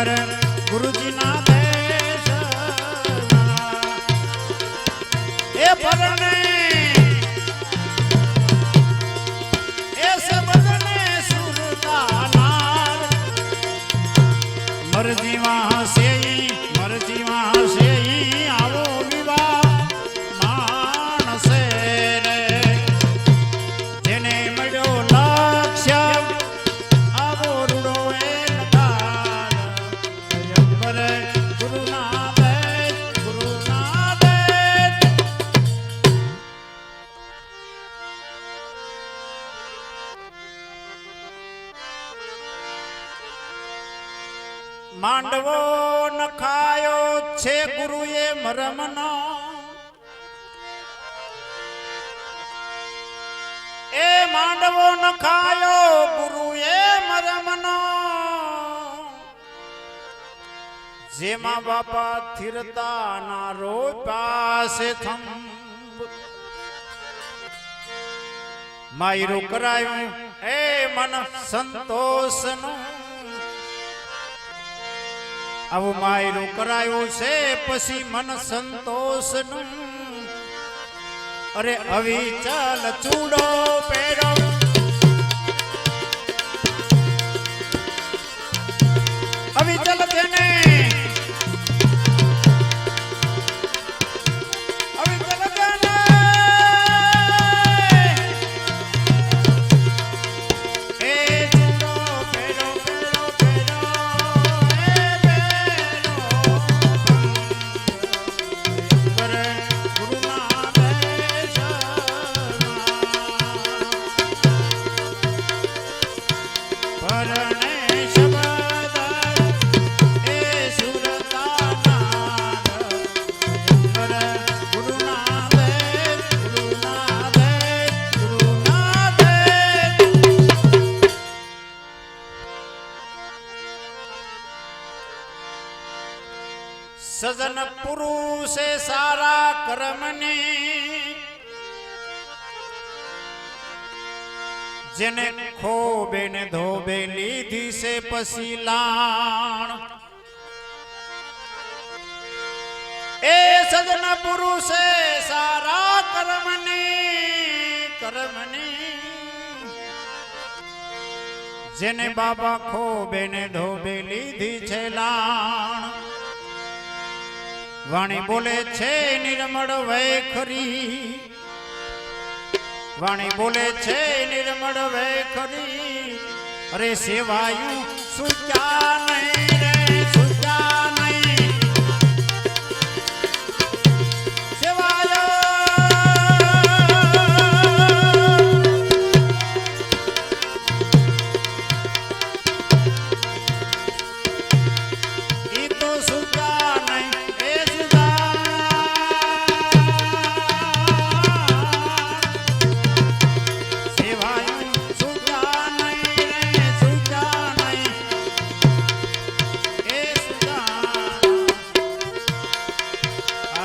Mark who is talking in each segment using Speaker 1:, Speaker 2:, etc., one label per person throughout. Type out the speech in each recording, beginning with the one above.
Speaker 1: સ્વયંવર ગુરુજીના દેશ એ પરણે એ સબદને સુરતાનાર મરજીમાં હસે આવો વિવાહ માણસે રે જેને મળ્યો લક્ષ્ય આવો રૂડો એ નકાર સ્વયંવર ગુરુના દેશ માંડવો નખાયો છે ગુરુએ મરમનો એ માંડવો નખાયો ગુરુએ મરમનો જેમાં બાપા થિરતા ના રોજ પાસે થંભ માયરું કરાયું એ મન સંતોષનું આવું માયરું કરાયું છે પછી મન સંતોષનું અરે અવિચલ ચૂડો પેડો અવિચલ તેને સજન પુરુષે સારા કર્મની જેને ખોબે ને ધોબે લીધી છે પછી લાણ એ સજન પુરુષે સારા કર્મની જેને બાબા ખોબે ને ધોબે લીધી છે લાણ વાણી બોલે છે નિર્મળ વૈખરી વાણી બોલે છે નિર્મળ વૈખરી અરે સેવાયું સુચા નહીં રે સુચા નહીં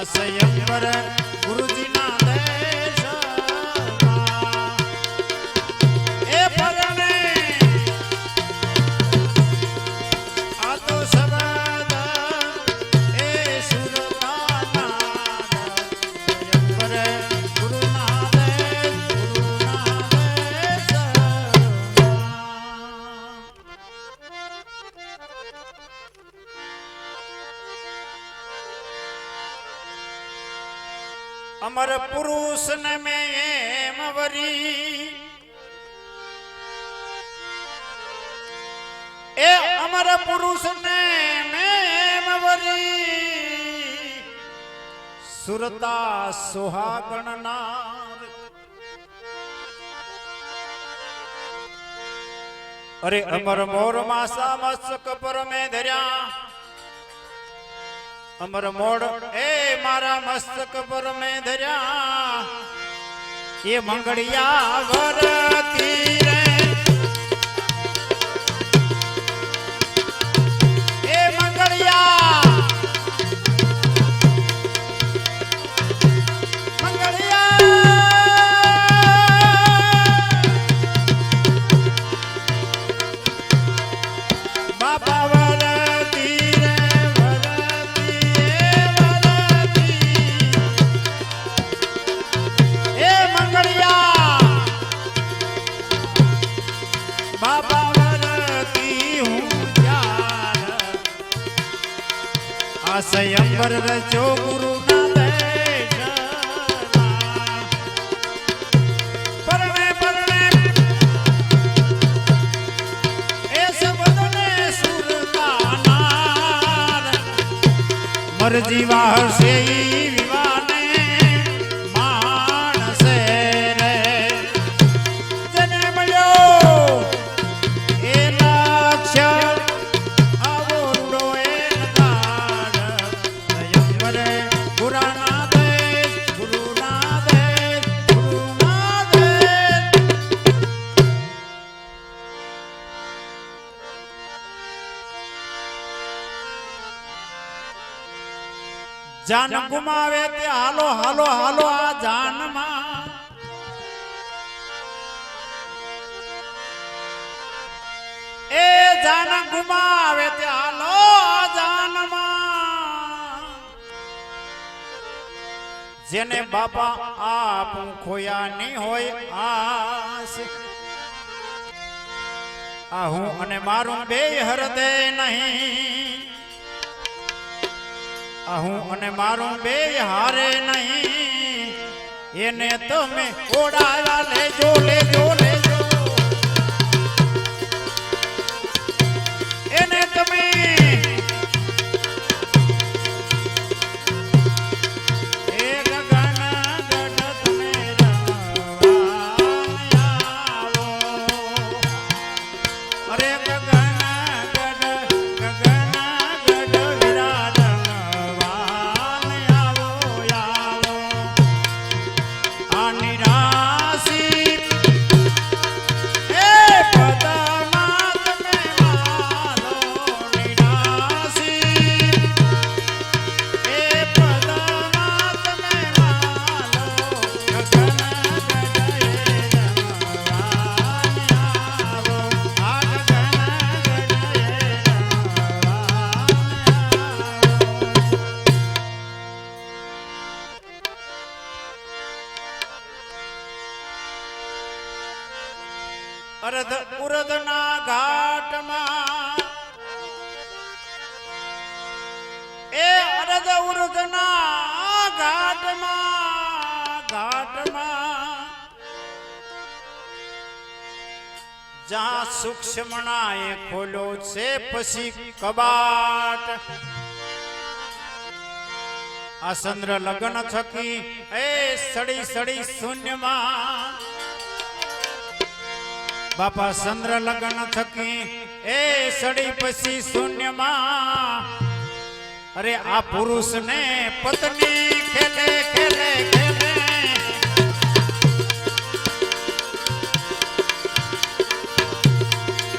Speaker 1: સ્વયંવર ગુરુજીના દેશ એ પરણે આ તો શબ્દ એ સુરતાના સ્વયંવર ગુરુના દેશ અમર પુરુષ ને મેં એમ વરી એ અમર પુરુષ ને મેં એમ વરી સુરતા સુહાગણ નાર અરે અમર મોર માસા મસ્તક પર મેં ધર્યા અમર મોડ એ મારા મસ્તક પર મેં ધર્યા એ મંગળિયા વરતી રે એ મંગળિયા બાપા વરતી આ સ્વયંવર રચો ગુરુના દેશના પરણે પરણે એ શબ્દને સુરતાનાર મરજી વાહશે ઈ વિવાને માણસે રે જને મળ્યો એ લક્ષ્ય આવો રૂડો એ નગાડ સ્વયંવરે ગુરુના દેશ ગુરુના દેશ ગુરુના દેશ જાન ગુમાવે તે હાલો હાલો હાલો આ જાનમાં એ જાન ગુમાવે તે હાલો આ જાનમાં જેને બાપા આપ ખોયા નહીં હોય આસ આ હું અને મારું બે હૃદય નહીં હું અને મારું બે હારે નહીં એને તમે ઓડાયા લેજો લેજો લેજો એને તમે એ ગગન ગઢ તમે આવો અરે ગગન અર્ધ ઉરદના ઘાટમાં એ અર્ધ ઉરદના ઘાટમાં જ્યાં સૂક્ષ્મણાએ ખોલ્યો છે પછી કબાટ આ ચંદ્ર લગ્ન થકી એ સડી સડી શૂન્યમાં બાપા ચંદ્ર લગ્ન થકી એ સડી પછી શૂન્યમાં અરે આ પુરુષ ને પત્ની ખેલે ખેલે ખેલે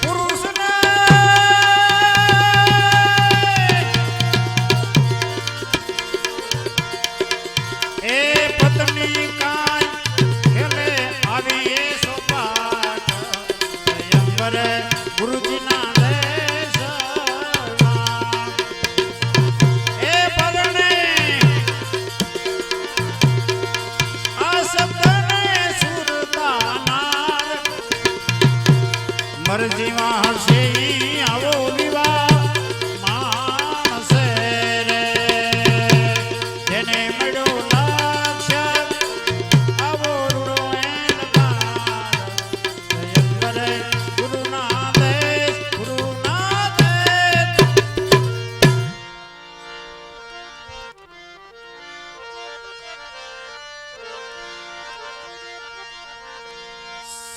Speaker 1: પુરુષ ને એ પત્ની કાય ખેલે આવી એ સોપાટ ગુરુજીના દેશમાં એ પરણે આ શબ્દને સુરતાનાર મરજીમાં હશે આવો વિવાહ માણસે રે જેને મળ્યો લક્ષ્ય આવો રૂડો એન સ્વયંવરે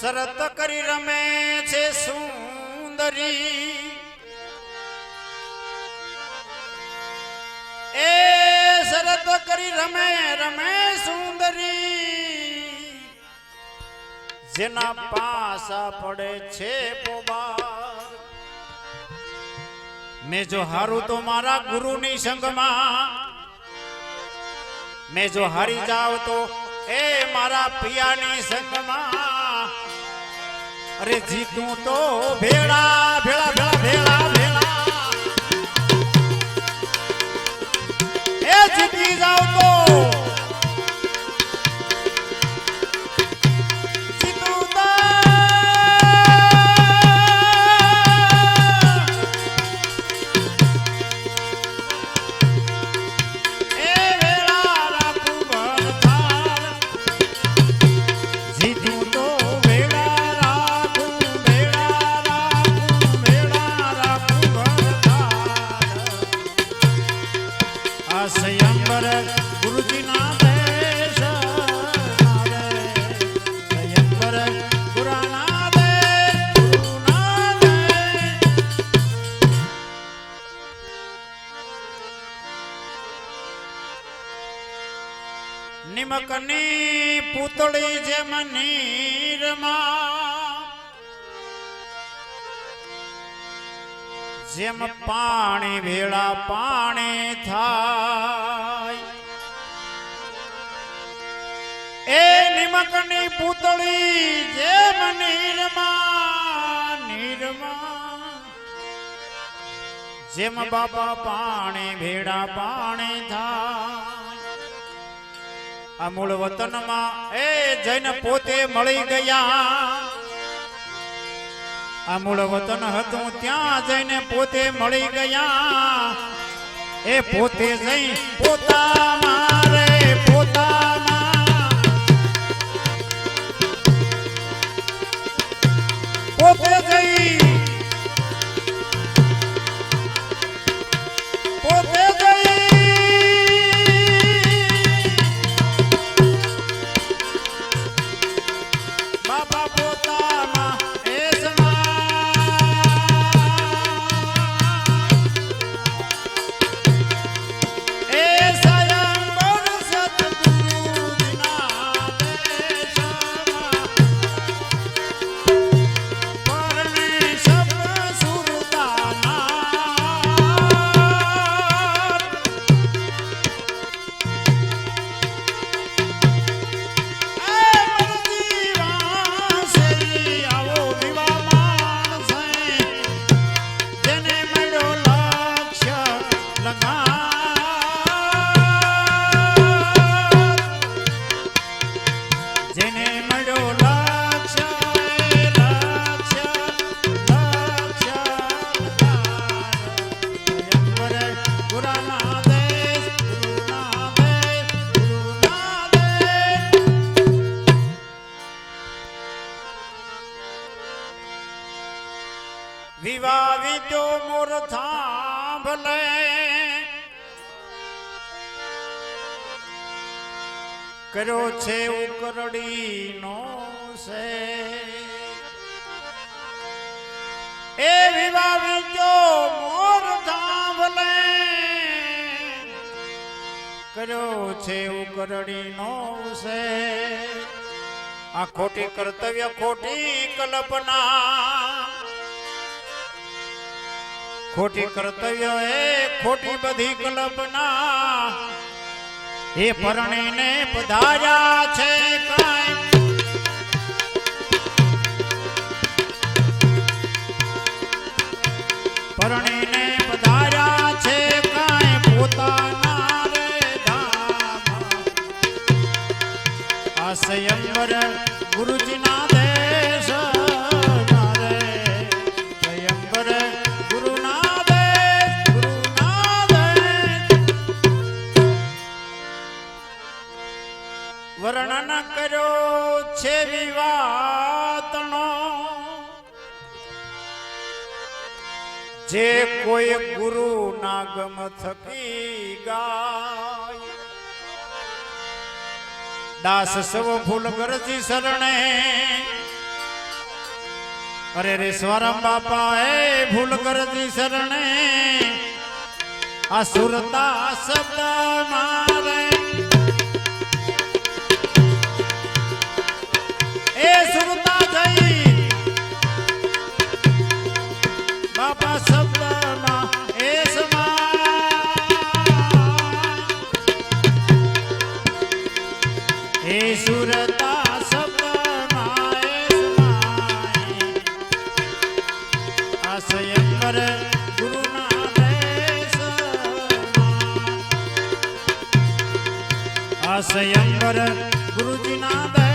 Speaker 1: શરત કરી રમે છે સુંદરી એ શરત કરી રમે રમે સુંદરી જેના પાસા પડે છે પોબાર મેં જો હારું તો મારા ગુરુની સંગમાં મેં જો હારી જાવ તો એ મારા પિયાની સંગમાં અરે જીતું તો ભેળા ભેળા ભેળા ભેળા ભેળા એ જીતી જાવ તો જીતું તો પૂતળી જેમ નીરમાં જેમ પાણી ભેળા પાણી થાય એ નિમકની પૂતળી જેમ નીરમાં જેમ બાપા પાણી ભેળા પાણી થાય આ મૂળ વતનમાં એ જઈને પોતે મળી ગયા આ મૂળ વતન હતું ત્યાં જઈને પોતે મળી ગયા એ પોતે જઈ પોતામાં રે પોતામાં પોતે જઈ પોતે જઈ બાબા પોતામાં વિવાવી તો મોર થાંભલે કર્યો છે ઉકરડીનો છે એ વિવાવી તો મોર થાંભલે કર્યો છે ઉકરડીનો છે આ ખોટી કર્તવ્ય ખોટી કલ્પના ખોટી કર્તવ્ય એ ખોટી બધી કલ્પના એ પરણીને પધાર્યા છે કાંઈ પરણીને પધાર્યા છે કાંઈ પોતાના રે ધામ આ સ્વયંવર ગુરુજીના દેશ વર્ણન કર્યો છે વિવાતનો જે કોઈ ગુરુ નાગમ થકી ગાય દાસ સવ ફૂલ ગરજી શરણે અરે રે સ્વરમ બાપા એ ફૂલ ગરજી શરણે આ સુરતા શબ્દ મારે એ સુરતા જઈ બાપા શબ્દમાં એ સમાય એ સુરતા શબ્દમાં એ સમાય આ સ્વયંવર ગુરુના દેશમાં આ સ્વયંવર ગુરુજીના દેશ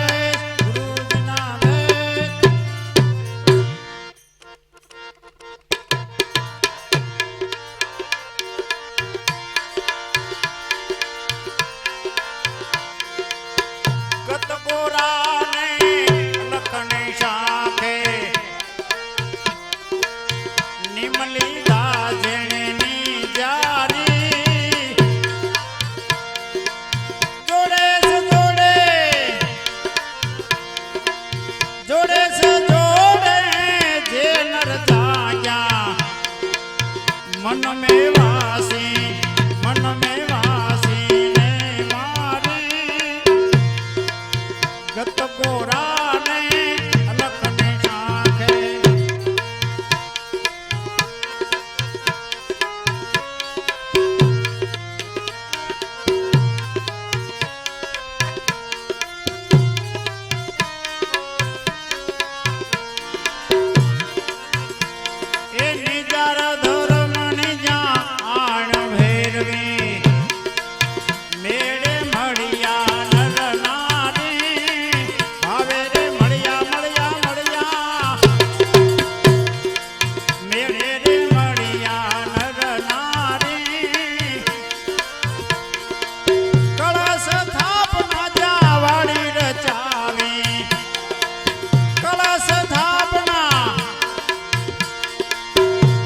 Speaker 1: ગત ગોરાને અલખને શાખે એ નિજાર ધર્મની જાણ ભેરવી મેળે મળ્યા નર નારી હવે રે મળ્યા મળ્યા મળ્યા મેળે રે મળ્યા નર નારી કળશ થાપના જાવાડી રચાવી કળશ થાપના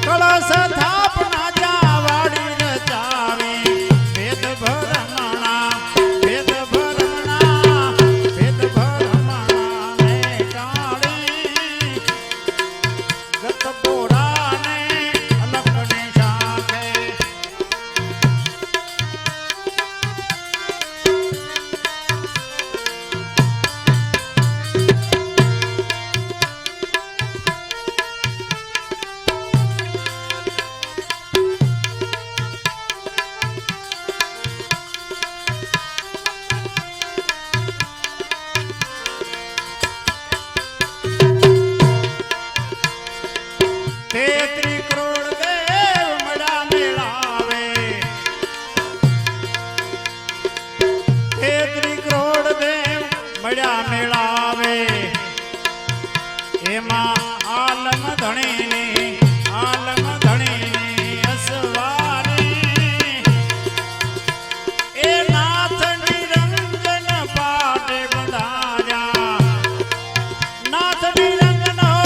Speaker 1: કળશ થાપના જાવાડી રચાવી વેદ ભરમણા વેદ ભરમણા વેદ ભરમણા ને ટાળી ગત ગોરાને અલખને શાખે તેત્રી કરોડ દેવ મળ્યા મેળાવે તેત્રી કરોડ દેવ મળ્યા મેળાવે એમાં આલમ ધણીની અસવારી એ નાથ નિરંજન પાટે બધાર્યા નાથ નિરંજન હો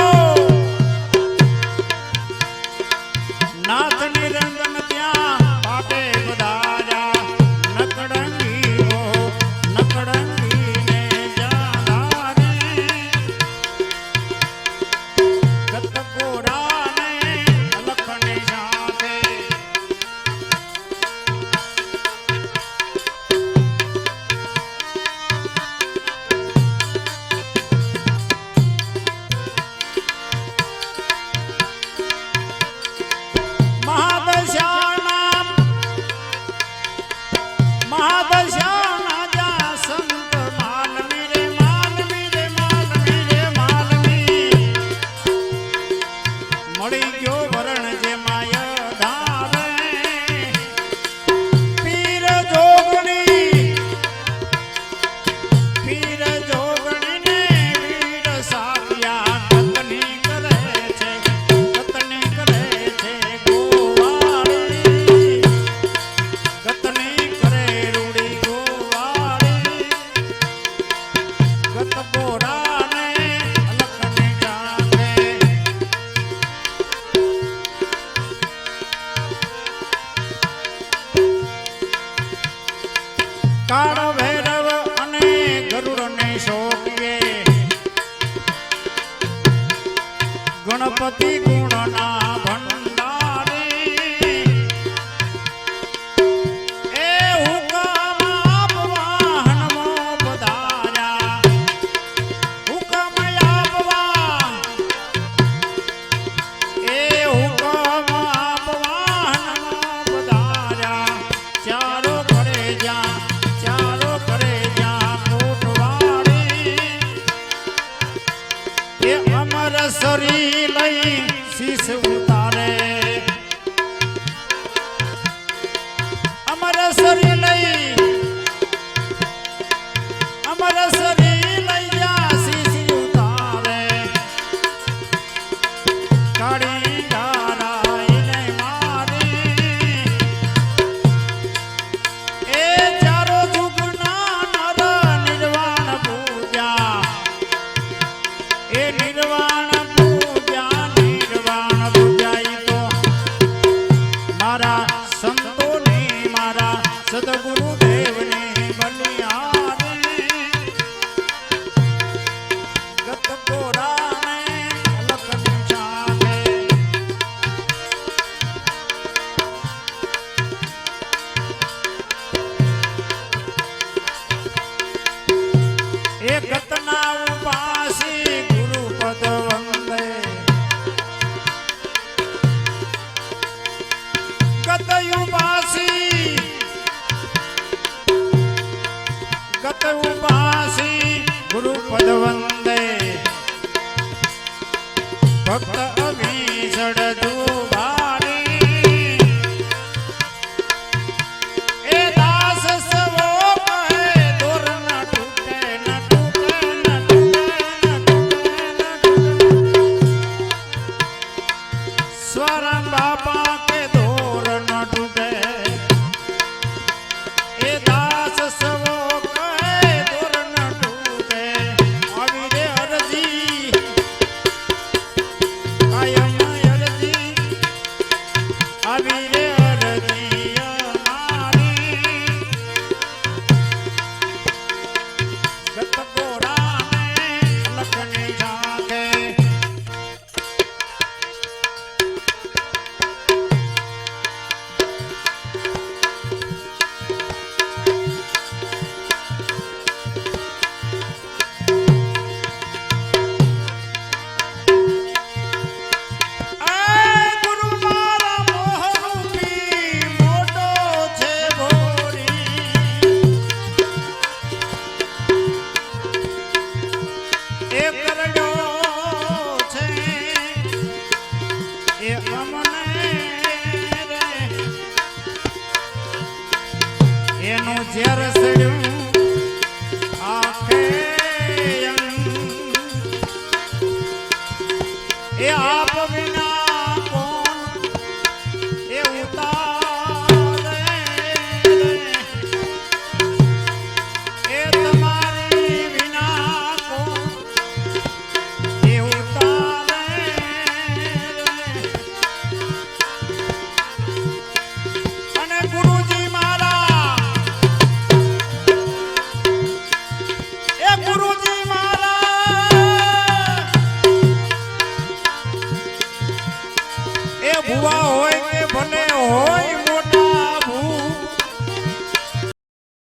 Speaker 1: નાથ નિરંજન ત્યાં પાટે બધાર્યા નકડંગી હો નકડંગી ને જાનારી ગત ગોરાને અલખને શાખે મહાદશાના જા સંત માલવી રે માલવી રે માલવી રે માલવી મળી ગયો વરણ જે માય ધારે પીર જોગણી ને વીર સાપિયા કતની કરે છે ગોવાળી કતની કરે રૂડી ગોવાળી ગત ગોરાને અલખને શાખે કાળ ભૈરવ અને ગરુડને શોકીએ ગણપતિ ગુણના ભંડારી એ હુકમ આપવા હનુમો પધાર્યા હુકમ આપવા એ હુકમ આપવા હનુમો પધાર્યા ચારો કરે જા કોટવાડી એ અમર સરી લઈ શીશ ઉતારે અમર સરી લઈ જા શીશ ઉતારે કાળી ધારાઈને મારી એ ચારો જુગના નર નિર્વાણ પૂજા એ નિર્વાણ પૂજા ગતના ઉપાસી ગુરુ પદ વંદે ગત ઉપાસી ગુરુ પદ વંદે ભક્ત અભીષણ દુબારી એ દાસ સવો કહે દોર ન તૂટે ન તૂટે ન તૂટે ન તૂટે સ્વરમ બાપા કે દોર ન તૂટે એ દાસ સવો કહે દોર ન તૂટે આવી રે અરજી કાયમ અરજી આવી રે અરજી અમારી ગત ગોરાને લખને જાગે ઝેર